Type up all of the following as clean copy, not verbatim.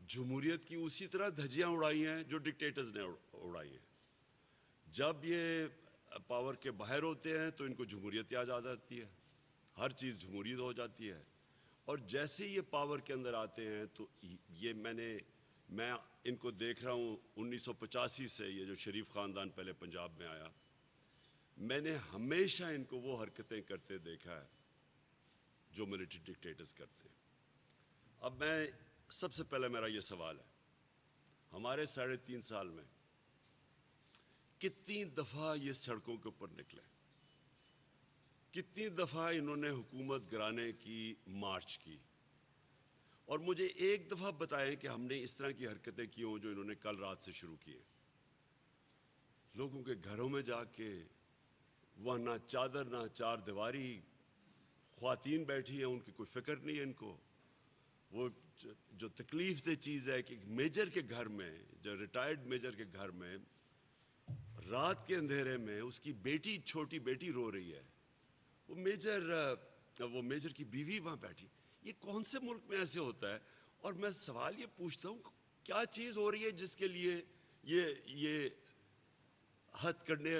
جمہوریت کی اسی طرح دھجیاں اڑائی ہیں جو ڈکٹیٹرز نے اڑائی ہیں. جب یہ پاور کے باہر ہوتے ہیں تو ان کو جمہوریت یاد آ جاتی ہے, ہر چیز جمہوریت ہو جاتی ہے. اور جیسے یہ پاور کے اندر آتے ہیں تو یہ میں ان کو دیکھ رہا ہوں 1985 سے, یہ جو شریف خاندان پہلے پنجاب میں آیا, میں نے ہمیشہ ان کو وہ حرکتیں کرتے دیکھا ہے جو ملٹری ڈکٹیٹرز کرتے ہیں. اب میں سب سے پہلے میرا یہ سوال ہے, ہمارے 3.5 سال میں کتنی دفعہ یہ سڑکوں کے اوپر نکلے, کتنی دفعہ انہوں نے حکومت گرانے کی مارچ کی, اور مجھے ایک دفعہ بتائیں کہ ہم نے اس طرح کی حرکتیں کی ہوں جو انہوں نے کل رات سے شروع کی ہیں. لوگوں کے گھروں میں جا کے وہاں نہ چادر نہ چار دیواری, خواتین بیٹھی ہیں, ان کی کوئی فکر نہیں ہے ان کو. وہ جو تکلیف دہ چیز ہے کہ میجر کے گھر میں, جو ریٹائرڈ میجر کے گھر میں رات کے اندھیرے میں اس کی بیٹی, چھوٹی بیٹی رو رہی ہے, وہ میجر کی بیوی وہاں بیٹھی. یہ کون سے ملک میں ایسے ہوتا ہے؟ اور میں سوال یہ پوچھتا ہوں, کیا چیز ہو رہی ہے جس کے لیے یہ حد کرنے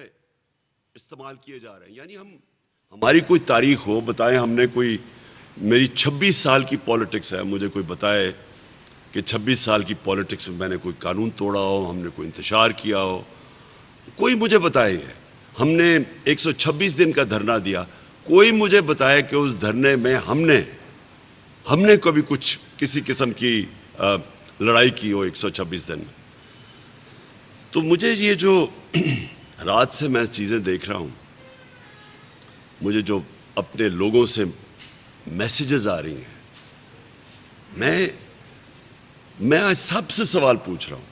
استعمال کیے جا رہے ہیں؟ یعنی ہماری کوئی تاریخ ہو, بتائیں ہم نے کوئی, میری 26 سال کی پولیٹکس ہے, مجھے کوئی بتائے کہ 26 سال کی پولیٹکس میں نے کوئی قانون توڑا ہو, ہم نے کوئی انتشار کیا ہو, کوئی مجھے بتائے. ہم نے 126 دن کا دھرنا دیا, کوئی مجھے بتائے کہ اس دھرنے میں ہم نے کبھی کچھ کسی قسم کی لڑائی کی ہو 126 دن میں. تو مجھے یہ جو رات سے میں چیزیں دیکھ رہا ہوں, مجھے جو اپنے لوگوں سے میسیجز آ رہی ہیں, میں آج سب سے سوال پوچھ رہا ہوں,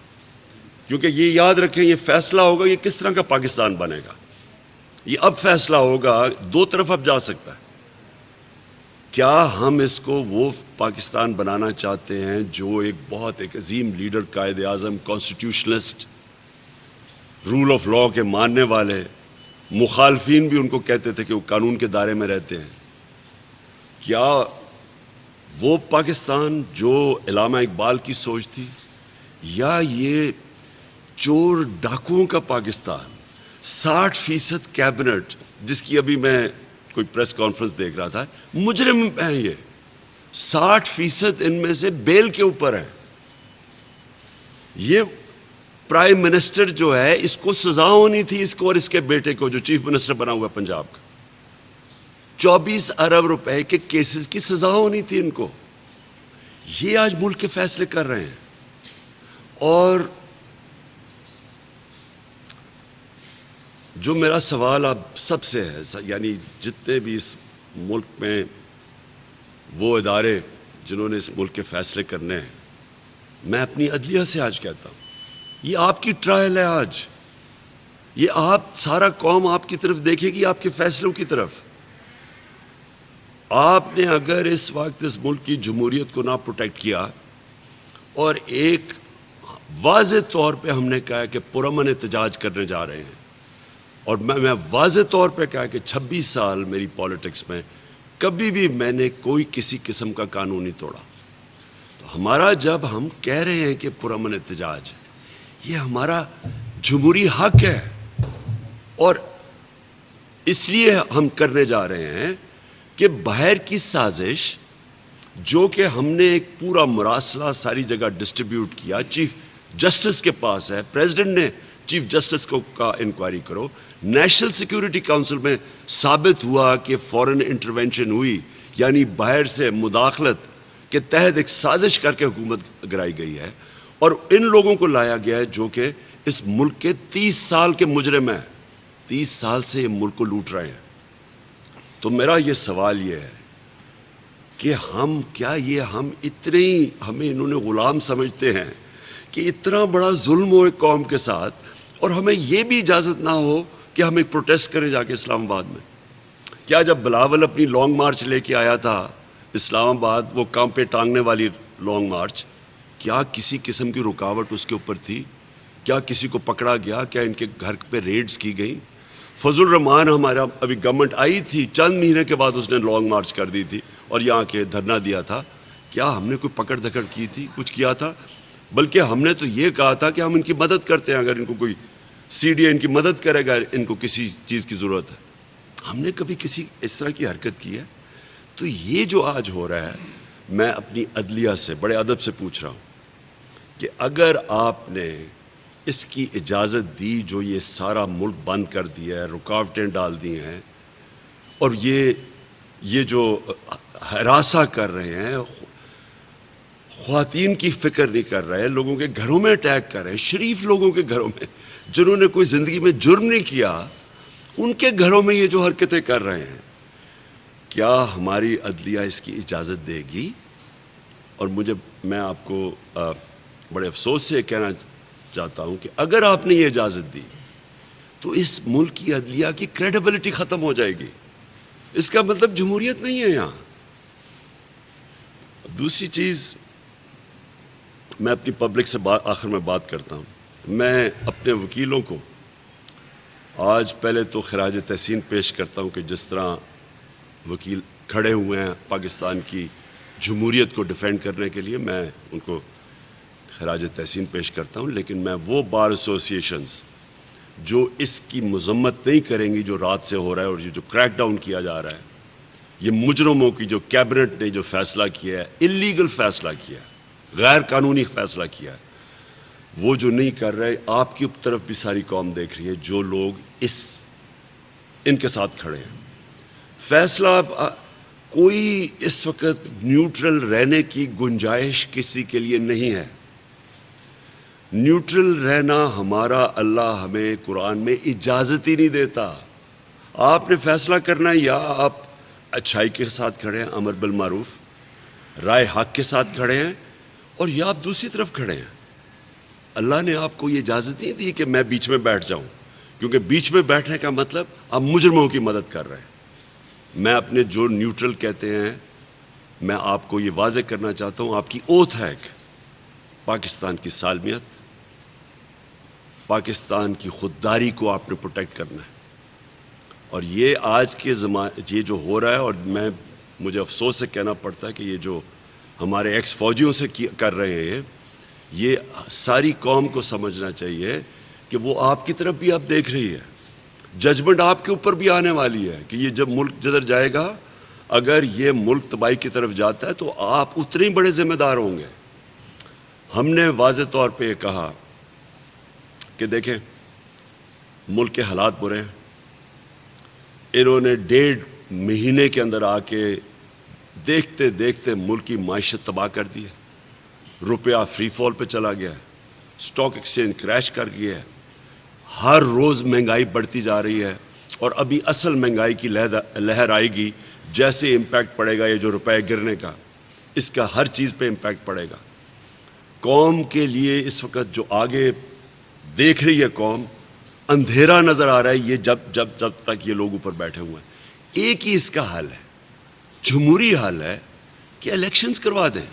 کیونکہ یہ یاد رکھیں یہ فیصلہ ہوگا یہ کس طرح کا پاکستان بنے گا. یہ اب فیصلہ ہوگا, دو طرف اب جا سکتا ہے. کیا ہم اس کو وہ پاکستان بنانا چاہتے ہیں جو ایک عظیم leader, Quaid Azam, کانسٹیٹیوشنلسٹ, role of law کے ماننے والے, مخالفین بھی ان کو کہتے تھے کہ وہ قانون کے دائرے میں رہتے ہیں, کیا وہ پاکستان جو علامہ اقبال کی سوچ تھی, یا یہ چور ڈاکوؤں کا پاکستان, 60% کیبنٹ جس کی ابھی میں کوئی پریس کانفرنس دیکھ رہا تھا, مجرم ہیں یہ, 60% ان میں سے بیل کے اوپر ہے. یہ پرائم منسٹر جو ہے اس کو سزا ہونی تھی, اس کو اور اس کے بیٹے کو جو چیف منسٹر بنا ہوا ہے پنجاب کا, 24 ارب روپے کے کیسز کی سزا ہونی تھی ان کو. یہ آج ملک کے فیصلے کر رہے ہیں. اور جو میرا سوال اب سب سے ہے, یعنی جتنے بھی اس ملک میں وہ ادارے جنہوں نے اس ملک کے فیصلے کرنے ہیں, میں اپنی عدلیہ سے آج کہتا ہوں, یہ آپ کی ٹرائل ہے آج, یہ آپ سارا قوم آپ کی طرف دیکھے گی, آپ کے فیصلوں کی طرف. آپ نے اگر اس وقت اس ملک کی جمہوریت کو نہ پروٹیکٹ کیا, اور ایک واضح طور پہ ہم نے کہا کہ پرامن احتجاج کرنے جا رہے ہیں, اور میں واضح طور پہ کہا کہ 26 سال میری پولیٹکس میں کبھی بھی میں نے کوئی کسی قسم کا قانون نہیں توڑا. تو ہمارا جب ہم کہہ رہے ہیں کہ پرامن احتجاج, یہ ہمارا جمہوری حق ہے, اور اس لیے ہم کرنے جا رہے ہیں کہ باہر کی سازش جو کہ ہم نے ایک پورا مراسلہ ساری جگہ ڈسٹریبیوٹ کیا, چیف جسٹس کے پاس ہے, پریزیڈنٹ نے چیف جسٹس کو کا انکوائری کرو, نیشنل سیکیورٹی کونسل میں ثابت ہوا کہ فورن انٹرونشن ہوئی, یعنی باہر سے مداخلت کے تحت ایک سازش کر کے حکومت گرائی گئی ہے, اور ان لوگوں کو لایا گیا ہے جو کہ اس ملک کے 30 سال کے مجرم ہیں, 30 سال سے یہ ملک کو لوٹ رہے ہیں. تو میرا یہ سوال یہ ہے کہ ہم اتنے ہمیں انہوں نے غلام سمجھتے ہیں کہ اتنا بڑا ظلم ہو ایک قوم کے ساتھ, اور ہمیں یہ بھی اجازت نہ ہو کہ ہم ایک پروٹیسٹ کریں جا کے اسلام آباد میں. کیا جب بلاول اپنی لانگ مارچ لے کے آیا تھا اسلام آباد, وہ کام پہ ٹانگنے والی لانگ مارچ, کیا کسی قسم کی رکاوٹ اس کے اوپر تھی؟ کیا کسی کو پکڑا گیا؟ کیا ان کے گھر پہ ریڈز کی گئیں؟ فضل الرحمان ہمارا ابھی گورنمنٹ آئی تھی, چند مہینے کے بعد اس نے لانگ مارچ کر دی تھی اور یہاں کے دھرنا دیا تھا. کیا ہم نے کوئی پکڑ دھکڑ کی تھی, کچھ کیا تھا؟ بلکہ ہم نے تو یہ کہا تھا کہ ہم ان کی مدد کرتے ہیں، اگر ان کو کوئی CDA ان کی مدد کرے گا، ان کو کسی چیز کی ضرورت ہے۔ ہم نے کبھی کسی اس طرح کی حرکت کی ہے؟ تو یہ جو آج ہو رہا ہے، میں اپنی عدلیہ سے بڑے ادب سے پوچھ رہا ہوں کہ اگر آپ نے اس کی اجازت دی، جو یہ سارا ملک بند کر دیا ہے، رکاوٹیں ڈال دی ہیں، اور یہ جو ہراساں کر رہے ہیں، خواتین کی فکر نہیں کر رہے، لوگوں کے گھروں میں اٹیک کر رہے ہیں، شریف لوگوں کے گھروں میں جنہوں نے کوئی زندگی میں جرم نہیں کیا، ان کے گھروں میں یہ جو حرکتیں کر رہے ہیں، کیا ہماری عدلیہ اس کی اجازت دے گی؟ اور میں آپ کو بڑے افسوس سے کہنا چاہتا ہوں کہ اگر آپ نے یہ اجازت دی تو اس ملک کی عدلیہ کی کریڈیبلٹی ختم ہو جائے گی۔ اس کا مطلب جمہوریت نہیں ہے یہاں۔ دوسری چیز، میں اپنی پبلک سے آخر میں بات کرتا ہوں، میں اپنے وکیلوں کو آج پہلے تو خراج تحسین پیش کرتا ہوں کہ جس طرح وکیل کھڑے ہوئے ہیں پاکستان کی جمہوریت کو ڈیفینڈ کرنے کے لیے، میں ان کو خراج تحسین پیش کرتا ہوں، لیکن میں وہ بار ایسوسیشنز جو اس کی مذمت نہیں کریں گی جو رات سے ہو رہا ہے، اور یہ جو کریک ڈاؤن کیا جا رہا ہے، یہ مجرموں کی جو کیبنٹ نے جو فیصلہ کیا ہے، اللیگل فیصلہ کیا ہے، غیر قانونی فیصلہ کیا ہے، وہ جو نہیں کر رہے، آپ کی طرف بھی ساری قوم دیکھ رہی ہے، جو لوگ ان کے ساتھ کھڑے ہیں۔ فیصلہ کوئی اس وقت نیوٹرل رہنے کی گنجائش کسی کے لیے نہیں ہے۔ نیوٹرل رہنا ہمارا اللہ ہمیں قرآن میں اجازت ہی نہیں دیتا۔ آپ نے فیصلہ کرنا ہے، یا آپ اچھائی کے ساتھ کھڑے ہیں، امر بالمعروف، رائے حق کے ساتھ کھڑے ہیں، اور یا آپ دوسری طرف کھڑے ہیں۔ اللہ نے آپ کو یہ اجازت نہیں دی کہ میں بیچ میں بیٹھ جاؤں، کیونکہ بیچ میں بیٹھنے کا مطلب آپ مجرموں کی مدد کر رہے ہیں۔ میں اپنے جو نیوٹرل کہتے ہیں، میں آپ کو یہ واضح کرنا چاہتا ہوں، آپ کی اوتھ ہے کہ پاکستان کی سالمیت، پاکستان کی خودداری کو آپ نے پروٹیکٹ کرنا ہے۔ اور یہ آج کے یہ جو ہو رہا ہے، اور مجھے افسوس سے کہنا پڑتا ہے کہ یہ جو ہمارے ایکس فوجیوں سے کر رہے ہیں، یہ ساری قوم کو سمجھنا چاہیے کہ وہ آپ کی طرف بھی اب دیکھ رہی ہے، ججمنٹ آپ کے اوپر بھی آنے والی ہے کہ یہ جب ملک جدھر جائے گا، اگر یہ ملک تباہی کی طرف جاتا ہے تو آپ اتنے بڑے ذمہ دار ہوں گے۔ ہم نے واضح طور پہ یہ کہا کہ دیکھیں، ملک کے حالات برے ہیں، انہوں نے 1.5 مہینے کے اندر آ کے دیکھتے دیکھتے ملک کی معیشت تباہ کر دی ہے، روپیہ فری فال پہ چلا گیا ہے، اسٹاک ایکسچینج کریش کر گیا ہے، ہر روز مہنگائی بڑھتی جا رہی ہے، اور ابھی اصل مہنگائی کی لہر آئے گی، جیسے امپیکٹ پڑے گا یہ جو روپے گرنے کا، اس کا ہر چیز پہ امپیکٹ پڑے گا۔ قوم کے لیے اس وقت جو آگے دیکھ رہی ہے قوم، اندھیرا نظر آ رہا ہے، یہ جب تک یہ لوگ اوپر بیٹھے ہوئے ہیں۔ ایک ہی اس کا حل ہے، جمہوری حل ہے کہ الیکشنز کروا دیں،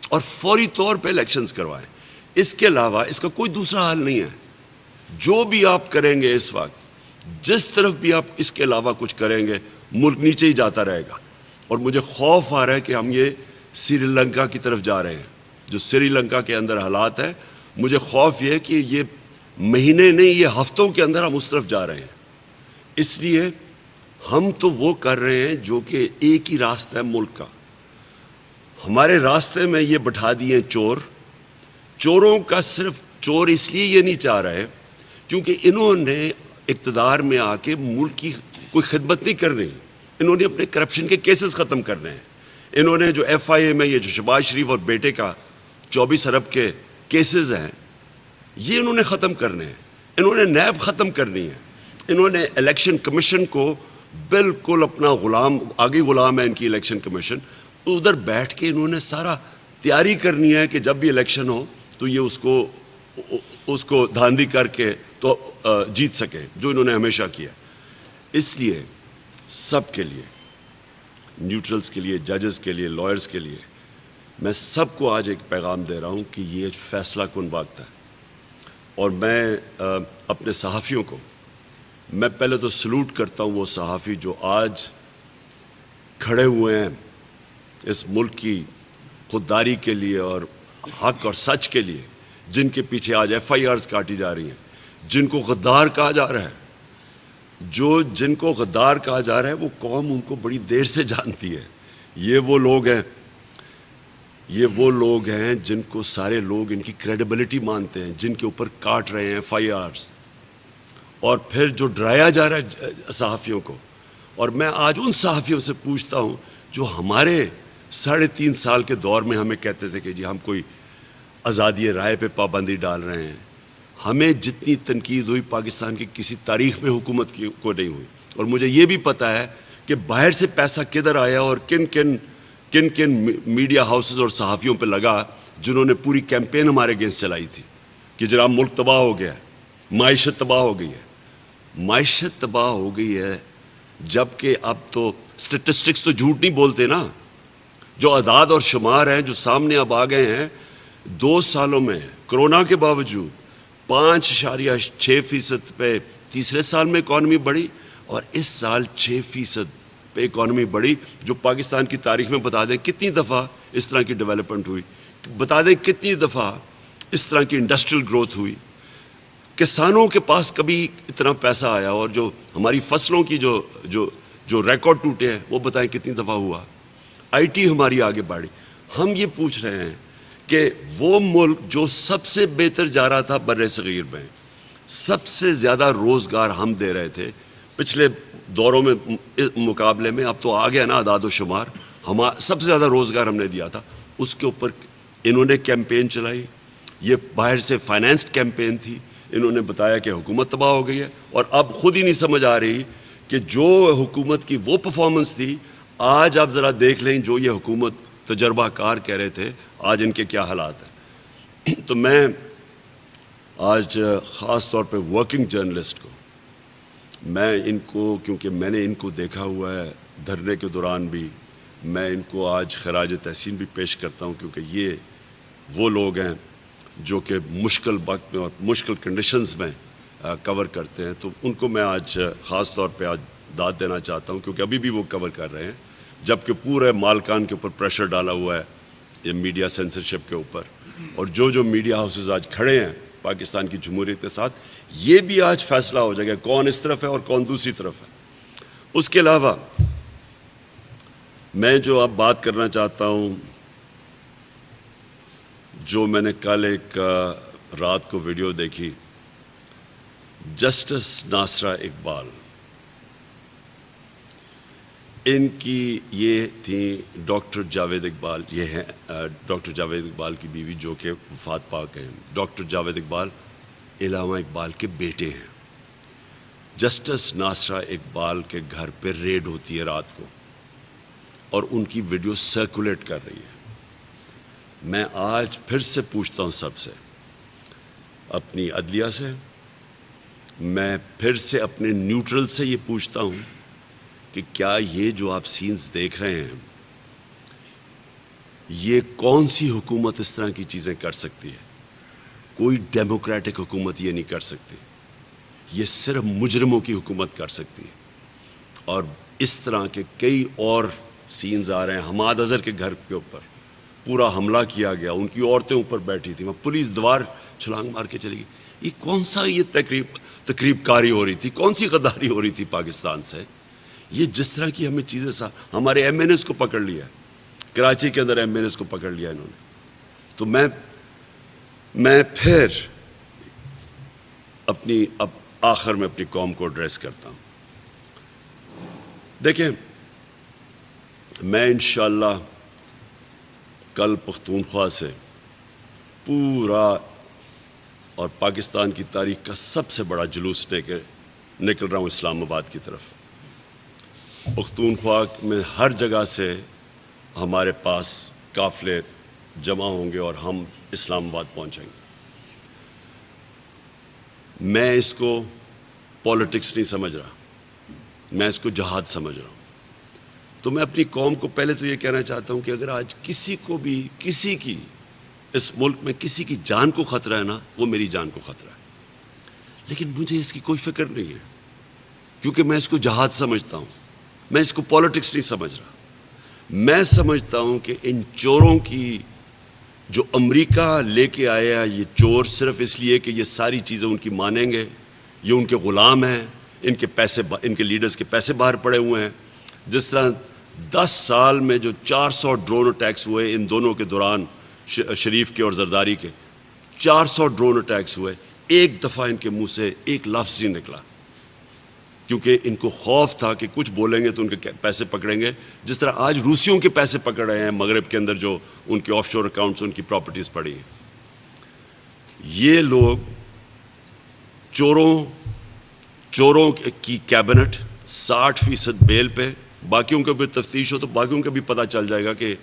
اور فوری طور پہ الیکشنز کروائیں۔ اس کے علاوہ اس کا کوئی دوسرا حل نہیں ہے۔ جو بھی آپ کریں گے اس وقت، جس طرف بھی آپ اس کے علاوہ کچھ کریں گے، ملک نیچے ہی جاتا رہے گا۔ اور مجھے خوف آ رہا ہے کہ ہم یہ سری لنکا کی طرف جا رہے ہیں۔ جو سری لنکا کے اندر حالات ہے، مجھے خوف یہ ہے کہ یہ مہینے نہیں، یہ ہفتوں کے اندر ہم اس طرف جا رہے ہیں۔ اس لیے ہم تو وہ کر رہے ہیں جو کہ ایک ہی راستہ ہے ملک کا۔ ہمارے راستے میں یہ بٹھا دیے چور۔ چوروں کا صرف چور اس لیے یہ نہیں چاہ رہے کیونکہ انہوں نے اقتدار میں آ کے ملک کی کوئی خدمت نہیں کرنی، انہوں نے اپنے کرپشن کے کیسز ختم کرنے ہیں۔ انہوں نے جو FIA میں یہ جو شہباز شریف اور بیٹے کا 24 ارب کے کیسز ہیں، یہ انہوں نے ختم کرنے ہیں۔ انہوں نے نیب ختم کرنی ہے۔ انہوں نے الیکشن کمیشن کو بالکل اپنا غلام، آگے غلام ہے ان کی الیکشن کمیشن، ادھر بیٹھ کے انہوں نے سارا تیاری کرنی ہے کہ جب بھی الیکشن ہو تو یہ اس کو دھاندلی کر کے تو جیت سکے، جو انہوں نے ہمیشہ کیا۔ اس لیے سب کے لیے، نیوٹرلز کے لیے، ججز کے لیے، لائرز کے لیے، میں سب کو آج ایک پیغام دے رہا ہوں کہ یہ فیصلہ کن وقت ہے۔ اور میں اپنے صحافیوں کو، میں پہلے تو سلوٹ کرتا ہوں وہ صحافی جو آج کھڑے ہوئے ہیں اس ملک کی خودداری کے لیے اور حق اور سچ کے لیے، جن کے پیچھے آج FIRs کاٹی جا رہی ہیں، جن کو غدار کہا جا رہا ہے، جن کو غدار کہا جا رہا ہے، وہ قوم ان کو بڑی دیر سے جانتی ہے۔ یہ وہ لوگ ہیں جن کو سارے لوگ ان کی کریڈیبلٹی مانتے ہیں، جن کے اوپر کاٹ رہے ہیں FIRs، اور پھر جو ڈرایا جا رہا ہے صحافیوں کو۔ اور میں آج ان صحافیوں سے پوچھتا ہوں جو ہمارے 3.5 سال کے دور میں ہمیں کہتے تھے کہ جی ہم کوئی آزادی رائے پہ پابندی ڈال رہے ہیں، ہمیں جتنی تنقید ہوئی پاکستان کی کسی تاریخ میں حکومت کو نہیں ہوئی۔ اور مجھے یہ بھی پتہ ہے کہ باہر سے پیسہ کدھر آیا اور کن کن میڈیا ہاؤسز اور صحافیوں پہ لگا جنہوں نے پوری کیمپین ہمارے اگینسٹ چلائی تھی کہ جناب ملک تباہ ہو گیا ہے، معیشت تباہ ہو گئی ہے۔ معیشت تباہ ہو گئی ہے جبکہ اب تو سٹیٹسٹکس تو جھوٹ نہیں بولتے نا، جو اعداد اور شمار ہیں جو سامنے اب آ گئے ہیں، 2 سالوں میں کرونا کے باوجود 5.6% پہ تیسرے سال میں اکانومی بڑھی، اور اس سال 6% پہ اکانومی بڑھی، جو پاکستان کی تاریخ میں بتا دیں کتنی دفعہ اس طرح کی ڈیولپمنٹ ہوئی، بتا دیں کتنی دفعہ اس طرح کی انڈسٹریل گروتھ ہوئی، کسانوں کے پاس کبھی اتنا پیسہ آیا، اور جو ہماری فصلوں کی جو ریکارڈ ٹوٹے ہیں وہ بتائیں کتنی دفعہ ہوا، IT ہماری آگے بڑھی۔ ہم یہ پوچھ رہے ہیں کہ وہ ملک جو سب سے بہتر جا رہا تھا بر صغیر میں، سب سے زیادہ روزگار ہم دے رہے تھے پچھلے دوروں میں مقابلے میں، اب تو آ گیا نا اعداد و شمار، سب سے زیادہ روزگار ہم نے دیا تھا، اس کے اوپر انہوں نے کیمپین چلائی۔ یہ باہر سے فائنینسڈ کیمپین تھی، انہوں نے بتایا کہ حکومت تباہ ہو گئی ہے، اور اب خود ہی نہیں سمجھ آ رہی کہ جو حکومت کی وہ پرفارمنس تھی، آج آپ ذرا دیکھ لیں جو یہ حکومت تجربہ کار کہہ رہے تھے، آج ان کے کیا حالات ہیں۔ تو میں آج خاص طور پہ ورکنگ جرنلسٹ کو، میں ان کو، کیونکہ میں نے ان کو دیکھا ہوا ہے دھرنے کے دوران بھی، میں ان کو آج خراج تحسین بھی پیش کرتا ہوں، کیونکہ یہ وہ لوگ ہیں جو کہ مشکل وقت میں اور مشکل کنڈیشنز میں کور کرتے ہیں، تو ان کو میں آج خاص طور پہ آج داد دینا چاہتا ہوں، کیونکہ ابھی بھی وہ کور کر رہے ہیں، جبکہ پورے مالکان کے اوپر پریشر ڈالا ہوا ہے یہ میڈیا سینسرشپ کے اوپر، اور جو میڈیا ہاؤسز آج کھڑے ہیں پاکستان کی جمہوریت کے ساتھ، یہ بھی آج فیصلہ ہو جائے گا کون اس طرف ہے اور کون دوسری طرف ہے۔ اس کے علاوہ میں جو اب بات کرنا چاہتا ہوں، جو میں نے کل ایک رات کو ویڈیو دیکھی، جسٹس ناصرہ اقبال، ان کی یہ تھی ڈاکٹر جاوید اقبال، یہ ہیں ڈاکٹر جاوید اقبال کی بیوی جو کہ وفات پاک ہیں۔ ڈاکٹر جاوید اقبال علامہ اقبال کے بیٹے ہیں۔ جسٹس ناصرہ اقبال کے گھر پہ ریڈ ہوتی ہے رات کو، اور ان کی ویڈیو سرکولیٹ کر رہی ہے۔ میں آج پھر سے پوچھتا ہوں سب سے، اپنی عدلیہ سے، میں پھر سے اپنے نیوٹرل سے یہ پوچھتا ہوں کہ کیا یہ جو آپ سینز دیکھ رہے ہیں، یہ کون سی حکومت اس طرح کی چیزیں کر سکتی ہے؟ کوئی ڈیموکریٹک حکومت یہ نہیں کر سکتی، یہ صرف مجرموں کی حکومت کر سکتی ہے۔ اور اس طرح کے کئی اور سینز آ رہے ہیں۔ حماد اظہر کے گھر کے اوپر پورا حملہ کیا گیا، ان کی عورتیں اوپر بیٹھی تھیں، وہاں پولیس دیوار چھلانگ مار کے چلی گئی۔ یہ کون سا یہ تقریب کاری ہو رہی تھی، کون سی غداری ہو رہی تھی پاکستان سے؟ یہ جس طرح کی ہمیں چیزیں ہمارے MNAs کو پکڑ لیا ہے، کراچی کے اندر MNAs کو پکڑ لیا انہوں نے۔ تو میں پھر اب آخر میں اپنی قوم کو ایڈریس کرتا ہوں۔ دیکھیں، میں انشاءاللہ کل پختونخوا سے پورا اور پاکستان کی تاریخ کا سب سے بڑا جلوس نکل رہا ہوں اسلام آباد کی طرف۔ پختونخوا میں ہر جگہ سے ہمارے پاس قافلے جمع ہوں گے اور ہم اسلام آباد پہنچیں گے۔ میں اس کو پولیٹکس نہیں سمجھ رہا، میں اس کو جہاد سمجھ رہا ہوں۔ تو میں اپنی قوم کو پہلے تو یہ کہنا چاہتا ہوں کہ اگر آج کسی کو بھی اس ملک میں کسی کی جان کو خطرہ ہے نا، وہ میری جان کو خطرہ ہے، لیکن مجھے اس کی کوئی فکر نہیں ہے، کیونکہ میں اس کو جہاد سمجھتا ہوں، میں اس کو پولیٹکس نہیں سمجھ رہا۔ میں سمجھتا ہوں کہ ان چوروں کی جو امریکہ لے کے آیا یہ چور صرف اس لیے کہ یہ ساری چیزیں ان کی مانیں گے، یہ ان کے غلام ہیں، ان کے لیڈرز کے پیسے باہر پڑے ہوئے ہیں. جس طرح 10 سال میں جو 400 ڈرون اٹیکس ہوئے ان دونوں کے دوران، شریف کے اور زرداری کے 400 ڈرون اٹیکس ہوئے، ایک دفعہ ان کے منہ سے ایک لفظ نہیں نکلا، کیونکہ ان کو خوف تھا کہ کچھ بولیں گے تو ان کے پیسے پکڑیں گے. جس طرح آج روسیوں کے پیسے پکڑ رہے ہیں مغرب کے اندر، جو ان کے آف شور اکاؤنٹس، ان کی پراپرٹیز پڑی ہیں. یہ لوگ چوروں کی کیبنٹ 60% بیل پہ، باقیوں کے بھی تفتیش ہو تو باقیوں کا بھی پتہ چل جائے گا کہ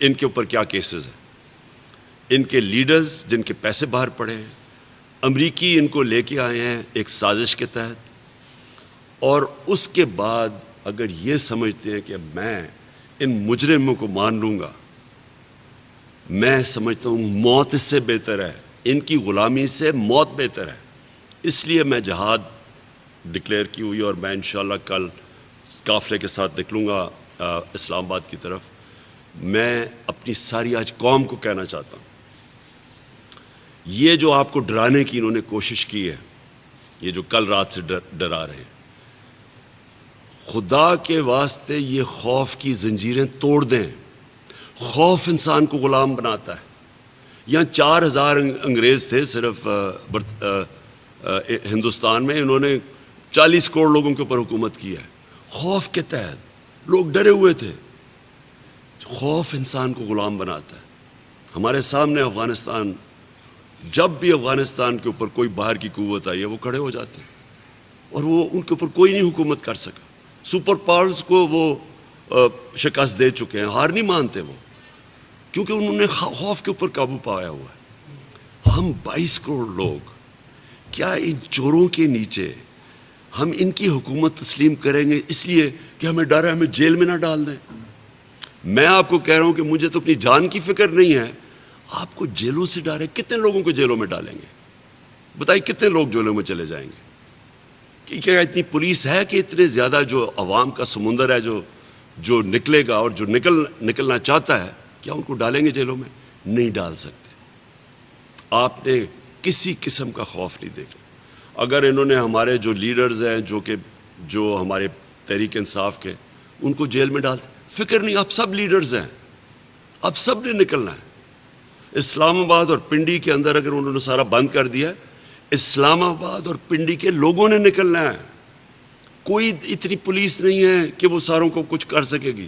ان کے اوپر کیا کیسز ہیں. ان کے لیڈرز جن کے پیسے باہر پڑے ہیں، امریکی ان کو لے کے آئے ہیں ایک سازش کے تحت، اور اس کے بعد اگر یہ سمجھتے ہیں کہ میں ان مجرموں کو مان لوں گا، میں سمجھتا ہوں موت اس سے بہتر ہے، ان کی غلامی سے موت بہتر ہے. اس لیے میں جہاد ڈکلیئر کی ہوئی، اور میں انشاءاللہ کل قافلے کے ساتھ نکلوں گا اسلام آباد کی طرف. میں اپنی ساری آج قوم کو کہنا چاہتا ہوں، یہ جو آپ کو ڈرانے کی انہوں نے کوشش کی ہے، یہ جو کل رات سے ڈرا رہے ہیں، خدا کے واسطے یہ خوف کی زنجیریں توڑ دیں. خوف انسان کو غلام بناتا ہے. یہاں 4000 انگریز تھے صرف ہندوستان میں، انہوں نے 40 کروڑ لوگوں کے اوپر حکومت کی ہے خوف کے تحت. لوگ ڈرے ہوئے تھے. خوف انسان کو غلام بناتا ہے. ہمارے سامنے افغانستان، جب بھی افغانستان کے اوپر کوئی باہر کی قوت آئی ہے وہ کھڑے ہو جاتے ہیں، اور وہ ان کے اوپر کوئی نہیں حکومت کر سکا. سپر پاورز کو وہ شکست دے چکے ہیں، ہار نہیں مانتے وہ، کیونکہ انہوں نے خوف کے اوپر قابو پایا ہوا ہے. ہم 22 کروڑ لوگ کیا ان چوروں کے نیچے ہم ان کی حکومت تسلیم کریں گے اس لیے کہ ہمیں ڈر ہے ہمیں جیل میں نہ ڈال دیں؟ میں آپ کو کہہ رہا ہوں کہ مجھے تو اپنی جان کی فکر نہیں ہے، آپ کو جیلوں سے ڈر ہے. کتنے لوگوں کو جیلوں میں ڈالیں گے؟ بتائیے کتنے لوگ جیلوں میں چلے جائیں گے؟ کہ کیا اتنی پولیس ہے کہ اتنے زیادہ جو عوام کا سمندر ہے جو نکلے گا اور جو نکلنا چاہتا ہے، کیا ان کو ڈالیں گے جیلوں میں؟ نہیں ڈال سکتے. آپ نے کسی قسم کا خوف نہیں دیکھنا. اگر انہوں نے ہمارے جو لیڈرز ہیں جو ہمارے تحریک انصاف کے، ان کو جیل میں ڈالتے، فکر نہیں. آپ سب لیڈرز ہیں، اب سب نے نکلنا ہے. اسلام آباد اور پنڈی کے اندر اگر انہوں نے سارا بند کر دیا، اسلام آباد اور پنڈی کے لوگوں نے نکلنا ہے. کوئی اتنی پولیس نہیں ہے کہ وہ ساروں کو کچھ کر سکے گی.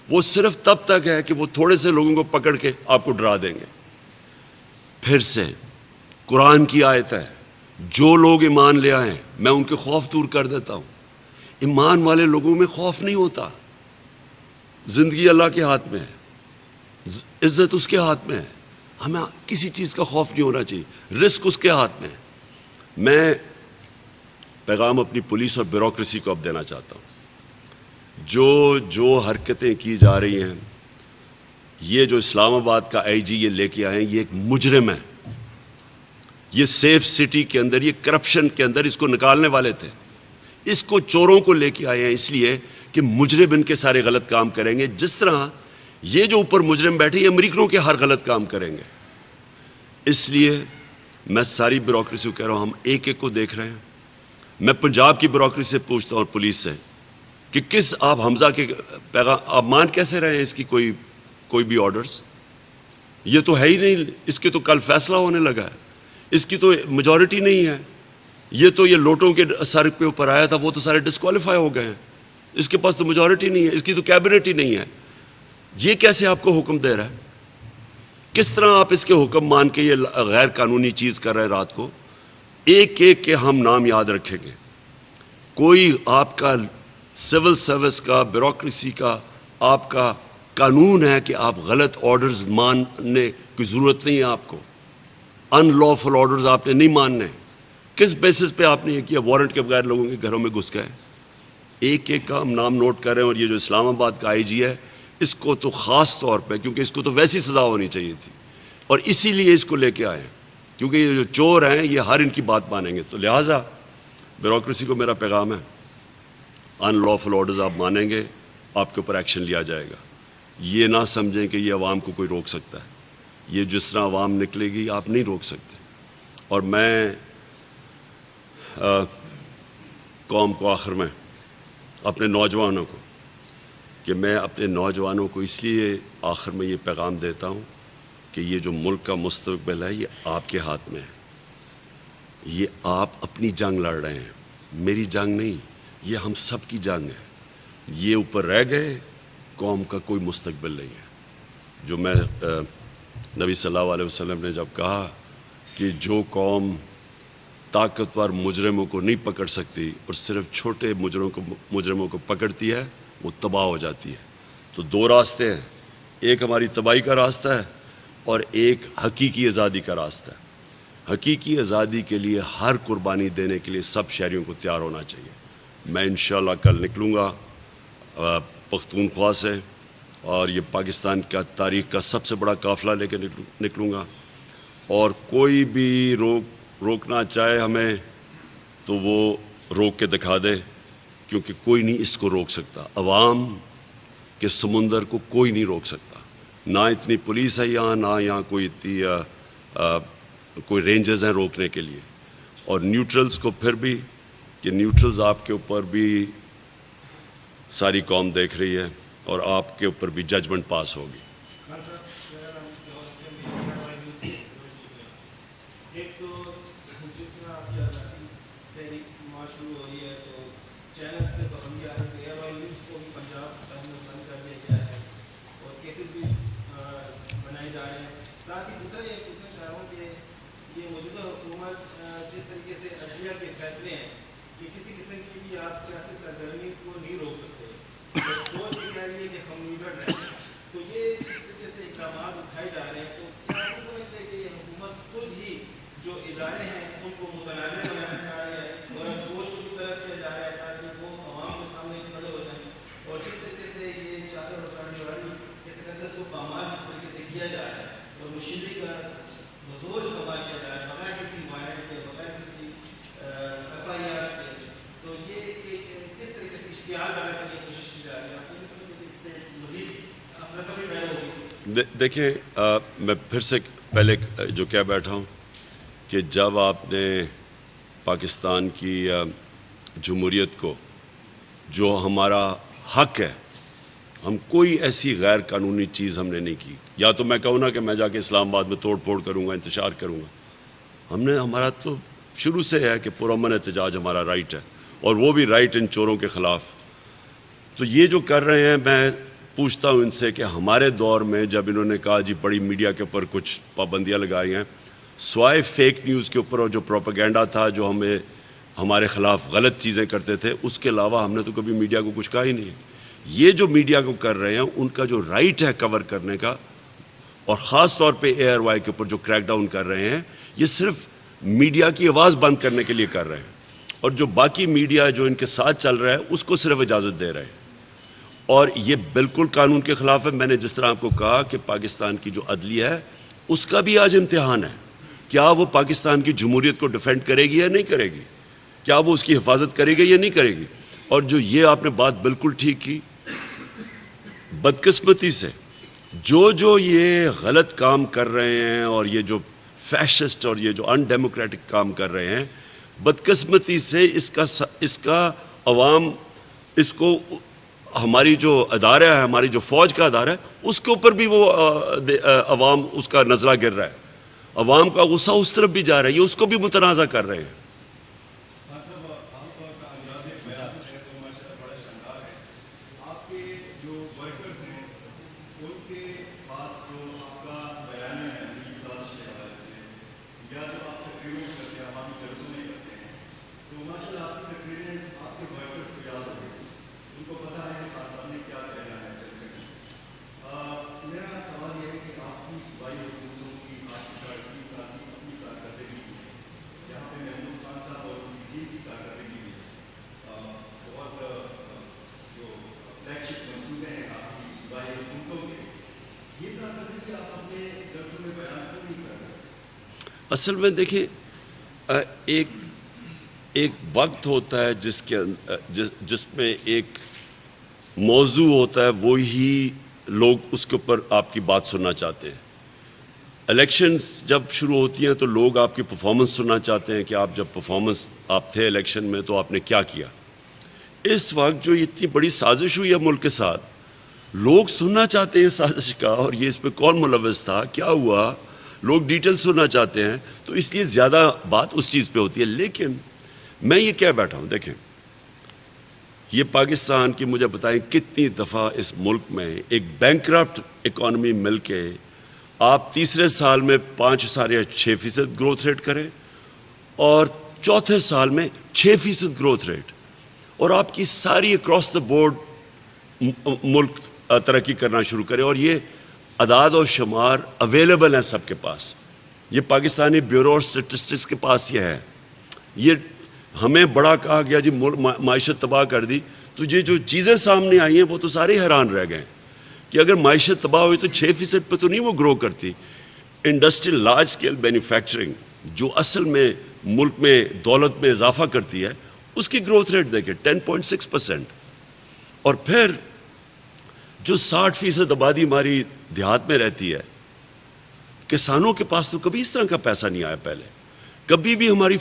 وہ صرف تب تک ہے کہ وہ تھوڑے سے لوگوں کو پکڑ کے آپ کو ڈرا دیں گے. پھر سے قرآن کی آیت ہے، جو لوگ ایمان لے آئیں میں ان کے خوف دور کر دیتا ہوں. ایمان والے لوگوں میں خوف نہیں ہوتا. زندگی اللہ کے ہاتھ میں ہے، عزت اس کے ہاتھ میں ہے. ہمیں کسی چیز کا خوف نہیں ہونا چاہیے، رسک اس کے ہاتھ میں ہے. میں پیغام اپنی پولیس اور بیوروکریسی کو اب دینا چاہتا ہوں. جو حرکتیں کی جا رہی ہیں، یہ جو اسلام آباد کا آئی جی یہ لے کے آئے ہیں، یہ ایک مجرم ہے. یہ سیف سٹی کے اندر، یہ کرپشن کے اندر اس کو نکالنے والے تھے. اس کو چوروں کو لے کے آئے ہیں اس لیے کہ مجرم ان کے سارے غلط کام کریں گے. جس طرح یہ جو اوپر مجرم بیٹھے یہ امریکنوں کے ہر غلط کام کریں گے. اس لیے میں ساری بیوروکریسی کو کہہ رہا ہوں، ہم ایک ایک کو دیکھ رہے ہیں. میں پنجاب کی بیوروکریسی سے پوچھتا ہوں اور پولیس سے کہ آپ حمزہ کے پیغام آپ مان کیسے رہے ہیں؟ اس کی کوئی بھی آرڈرز یہ تو ہے ہی نہیں. اس کے تو کل فیصلہ ہونے لگا ہے. اس کی تو میجورٹی نہیں ہے. یہ لوٹوں کے سر پہ اوپر آیا تھا، وہ تو سارے ڈسکوالیفائی ہو گئے ہیں. اس کے پاس تو میجورٹی نہیں ہے، اس کی تو کیبنٹ ہی نہیں ہے. یہ کیسے آپ کو حکم دے رہا ہے؟ کس طرح آپ اس کے حکم مان کے یہ غیر قانونی چیز کر رہے ہیں؟ رات کو ایک ایک کے ہم نام یاد رکھیں گے. کوئی آپ کا سول سروس کا، بیوروکریسی کا، آپ کا قانون ہے کہ آپ غلط آرڈرز ماننے کی ضرورت نہیں ہے. آپ کو ان لافل آرڈرز آپ نے نہیں ماننے. کس بیسس پہ آپ نے یہ کیا؟ وارنٹ کے بغیر لوگوں کے گھروں میں گھس گئے. ایک ایک کا ہم نام نوٹ کر رہے ہیں. اور یہ جو اسلام آباد کا آئی جی ہے، اس کو تو خاص طور پہ، کیونکہ اس کو تو ویسی سزا ہونی چاہیے تھی، اور اسی لیے اس کو لے کے آئے، کیونکہ یہ جو چور ہیں یہ ہر ان کی بات مانیں گے. تو لہٰذا بیوروکریسی کو میرا پیغام ہے، ان لافل آرڈرز آپ مانیں گے، آپ کے اوپر ایکشن لیا جائے گا. یہ نہ سمجھیں کہ یہ عوام کو کوئی روک سکتا ہے. یہ جس طرح عوام نکلے گی آپ نہیں روک سکتے. اور میں قوم کو آخر میں اپنے نوجوانوں کو کہ میں اپنے نوجوانوں کو اس لیے آخر میں یہ پیغام دیتا ہوں کہ یہ جو ملک کا مستقبل ہے یہ آپ کے ہاتھ میں ہے. یہ آپ اپنی جنگ لڑ رہے ہیں, میری جنگ نہیں, یہ ہم سب کی جنگ ہے. یہ اوپر رہ گئے, قوم کا کوئی مستقبل نہیں ہے. جو میں نبی صلی اللہ علیہ وسلم نے جب کہا کہ جو قوم طاقتور مجرموں کو نہیں پکڑ سکتی اور صرف چھوٹے مجرموں کو پکڑتی ہے وہ تباہ ہو جاتی ہے. تو دو راستے ہیں, ایک ہماری تباہی کا راستہ ہے اور ایک حقیقی آزادی کا راستہ ہے. حقیقی آزادی کے لیے ہر قربانی دینے کے لیے سب شہریوں کو تیار ہونا چاہیے. میں انشاءاللہ کل نکلوں گا پختونخوا سے, اور یہ پاکستان کا تاریخ کا سب سے بڑا قافلہ لے کے نکلوں گا. اور کوئی بھی روکنا چاہے ہمیں تو وہ روک کے دکھا دے, کیونکہ کوئی نہیں اس کو روک سکتا. عوام کے سمندر کو کوئی نہیں روک سکتا. نہ اتنی پولیس ہے یہاں, نہ یہاں کوئی رینجرز ہیں روکنے کے لیے. اور نیوٹرلز کو پھر بھی کہ نیوٹرلز آپ کے اوپر بھی ساری قوم دیکھ رہی ہے اور آپ کے اوپر بھی ججمنٹ پاس ہوگی. ایک تو جس طرح آپ کی آزادی تحریک شروع ہو رہی ہے تو چینلز پہ تو ہم بھی آ رہے ہیں, ARY نیوز کو بھی پنجاب ٹائم میں بند کر دیا گیا ہے اور کیسز بھی بنائے جا رہے ہیں. ساتھ ہی دوسرا یہ پوچھنا چاہ رہا ہوں کہ یہ موجودہ حکومت جس طریقے سے عدلیہ کے فیصلے ہیں کہ کسی قسم کی بھی آپ سیاسی سرگرمی کو نہیں روک سکتے, سوچ یہ کہہ رہی ہے کہ ہم نیوٹرل رہیں. تو یہ جس طریقے سے اقدامات اٹھائے جا رہے ہیں تو کیا آپ سمجھتے ہیں کہ یہ حکومت خود ہی جو ادارے ہیں ان کو متنازع بنانا چاہ رہی ہے اور فوج کو بھی طلب کیا جا رہا ہے تاکہ وہ عوام کے سامنے کھڑے ہو جائیں, اور جس طریقے سے یہ چادر اٹھانے والی کے تقدس کو پامال جس طریقے سے کیا جا رہا ہے اور مشیری کا بزور استعمال کیا جا رہا ہے بغیر کسی وارنٹ کے, بغیر کسی FIRs کے, تو یہ ایک کس طریقے سے اشتعال ڈالنے کے لیے کوشش کی جا رہی ہے. آپ یہ سمجھتے کہ اس سے مزید افراتفری پیدا ہوگی؟ دیکھیں, میں پھر سے پہلے جو کہہ بیٹھا ہوں کہ جب آپ نے پاکستان کی جمہوریت کو, جو ہمارا حق ہے, ہم کوئی ایسی غیر قانونی چیز ہم نے نہیں کی. یا تو میں کہوں نا کہ میں جا کے اسلام آباد میں توڑ پھوڑ کروں گا, انتشار کروں گا. ہمارا تو شروع سے ہے کہ پرامن احتجاج ہمارا رائٹ ہے, اور وہ بھی رائٹ ان چوروں کے خلاف. تو یہ جو کر رہے ہیں, میں پوچھتا ہوں ان سے کہ ہمارے دور میں جب انہوں نے کہا جی بڑی میڈیا کے اوپر کچھ پابندیاں لگائی ہیں, سوائے فیک نیوز کے اوپر اور جو پروپیگنڈا تھا جو ہمارے خلاف غلط چیزیں کرتے تھے, اس کے علاوہ ہم نے تو کبھی میڈیا کو کچھ کہا ہی نہیں ہے. یہ جو میڈیا کو کر رہے ہیں ان کا جو رائٹ ہے کور کرنے کا, اور خاص طور پہ ARY کے اوپر جو کریک ڈاؤن کر رہے ہیں, یہ صرف میڈیا کی آواز بند کرنے کے لیے کر رہے ہیں, اور جو باقی میڈیا جو ان کے ساتھ چل رہا ہے اس کو صرف اجازت دے رہے ہیں. اور یہ بالکل قانون کے خلاف ہے. میں نے جس طرح آپ کو کہا کہ پاکستان کی جو عدلیہ ہے اس کا بھی آج امتحان ہے. کیا وہ پاکستان کی جمہوریت کو ڈیفینڈ کرے گی یا نہیں کرے گی؟ کیا وہ اس کی حفاظت کرے گی یا نہیں کرے گی؟ اور جو یہ آپ نے بات بالکل ٹھیک کی, بدقسمتی سے جو یہ غلط کام کر رہے ہیں اور یہ جو فیشسٹ اور یہ جو ان ڈیموکریٹک کام کر رہے ہیں, بدقسمتی سے اس کا عوام, اس کو ہماری جو ادارہ ہے, ہماری جو فوج کا ادارہ ہے, اس کے اوپر بھی وہ عوام اس کا نظرہ گر رہا ہے. عوام کا غصہ اس طرف بھی جا رہا ہے, یہ اس کو بھی متنازع کر رہے ہیں. اصل میں دیکھیں, ایک وقت ہوتا ہے جس میں ایک موضوع ہوتا ہے, وہی لوگ اس کے اوپر آپ کی بات سننا چاہتے ہیں. الیکشنز جب شروع ہوتی ہیں تو لوگ آپ کی پرفارمنس سننا چاہتے ہیں کہ آپ جب پرفارمنس آپ تھے الیکشن میں تو آپ نے کیا کیا. اس وقت جو اتنی بڑی سازش ہوئی ہے ملک کے ساتھ, لوگ سننا چاہتے ہیں سازش کا, اور یہ اس پہ کون ملوث تھا, کیا ہوا, لوگ ڈیٹیل سننا چاہتے ہیں, تو اس لیے زیادہ بات اس چیز پہ ہوتی ہے. لیکن میں یہ کہہ بیٹھا ہوں, دیکھیں یہ پاکستان کی مجھے بتائیں کتنی دفعہ اس ملک میں ایک بینکرپٹ اکانومی مل کے آپ تیسرے سال میں 5.6% گروتھ ریٹ کریں اور چوتھے سال میں 6% گروتھ ریٹ, اور آپ کی ساری اکراس دا بورڈ ملک ترقی کرنا شروع کرے. اور یہ اعداد و شمار اویلیبل ہیں سب کے پاس, یہ پاکستانی بیورو آف اسٹیٹسٹکس کے پاس یہ ہے. یہ ہمیں بڑا کہا گیا جی معیشت تباہ کر دی, تو یہ جو چیزیں سامنے آئی ہیں وہ تو سارے حیران رہ گئے کہ اگر معیشت تباہ ہوئی تو 6% پہ تو نہیں وہ گرو کرتی. انڈسٹریل لارج اسکیل مینوفیکچرنگ جو اصل میں ملک میں دولت میں اضافہ کرتی ہے, اس کی گروتھ ریٹ دیکھیں 10.6%. اور پھر جو 60% آبادی ہماری دیہات میں رہتی ہے, کسانوں کے پاس تو کبھی اس طرح کا پیسہ نہیں آیا پہلے, کبھی بھی ہماری